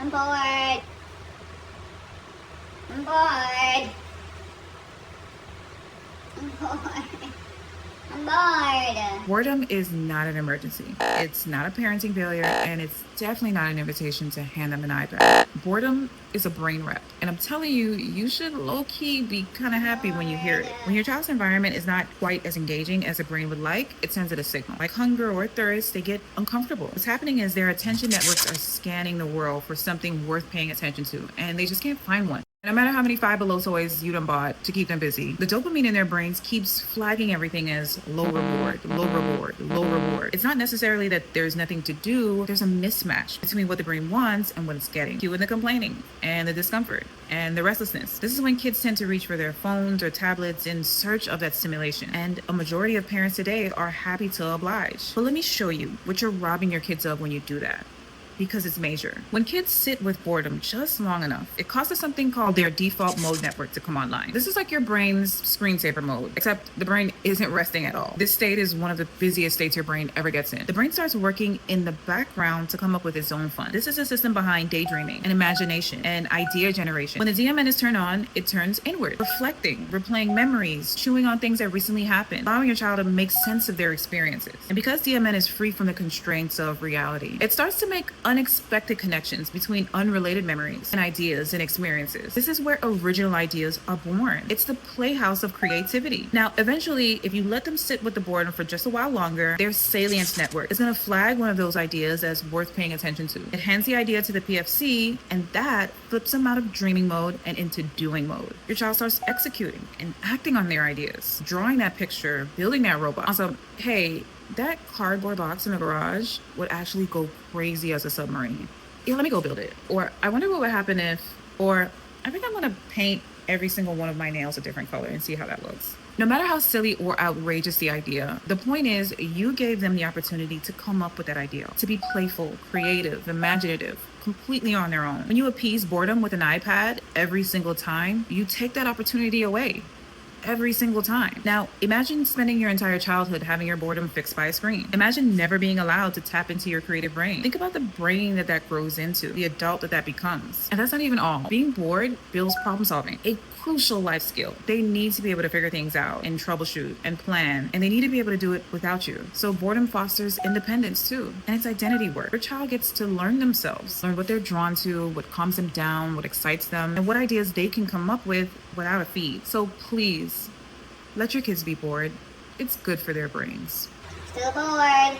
I'm bored. I'm bored. I'm bored. I'm bored. Boredom is not an emergency. It's not a parenting failure, and it's definitely not an invitation to hand them an iPad. Boredom is a brain rep, and I'm telling you, you should low-key be kind of happy when you hear it. When your child's environment is not quite as engaging as a brain would like, it sends it a signal. Like hunger or thirst, they get uncomfortable. What's happening is their attention networks are scanning the world for something worth paying attention to, and they just can't find one. No matter how many Five Below toys you done bought to keep them busy, the dopamine in their brains keeps flagging everything as low reward, low reward, low reward. It's not necessarily that there's nothing to do, there's a mismatch between what the brain wants and what it's getting. Cue in the complaining and the discomfort and the restlessness. This is when kids tend to reach for their phones or tablets in search of that stimulation. And a majority of parents today are happy to oblige. But let me show you what you're robbing your kids of when you do that. Because it's major. When kids sit with boredom just long enough, it causes something called their default mode network to come online. This is like your brain's screensaver mode, except the brain isn't resting at all. This state is one of the busiest states your brain ever gets in. The brain starts working in the background to come up with its own fun. This is the system behind daydreaming and imagination and idea generation. When the DMN is turned on, it turns inward, reflecting, replaying memories, chewing on things that recently happened, allowing your child to make sense of their experiences. And because DMN is free from the constraints of reality, it starts to make unexpected connections between unrelated memories and ideas and experiences. This is where original ideas are born. It's the playhouse of creativity. Now, eventually, if you let them sit with the boredom for just a while longer, their salience network is going to flag one of those ideas as worth paying attention to. It hands the idea to the PFC, and that flips them out of dreaming mode and into doing mode. Your child starts executing and acting on their ideas, drawing that picture, building that robot. Also, hey, that cardboard box in the garage would actually go crazy as a submarine. Yeah, let me go build it. Or I wonder what would happen if, or I think I'm gonna paint every single one of my nails a different color and see how that looks. No matter how silly or outrageous the idea, the point is you gave them the opportunity to come up with that idea, to be playful, creative, imaginative, completely on their own. When you appease boredom with an iPad every single time, you take that opportunity away. Every single time. Now, imagine spending your entire childhood having your boredom fixed by a screen. Imagine never being allowed to tap into your creative brain. Think about the brain that grows into, the adult that becomes. And that's not even all. Being bored builds problem solving, a crucial life skill. They need to be able to figure things out and troubleshoot and plan, and they need to be able to do it without you. So boredom fosters independence too, and it's identity work. Your child gets to learn themselves, learn what they're drawn to, what calms them down, what excites them, and what ideas they can come up with without a feed. So please, let your kids be bored. It's good for their brains. Still bored.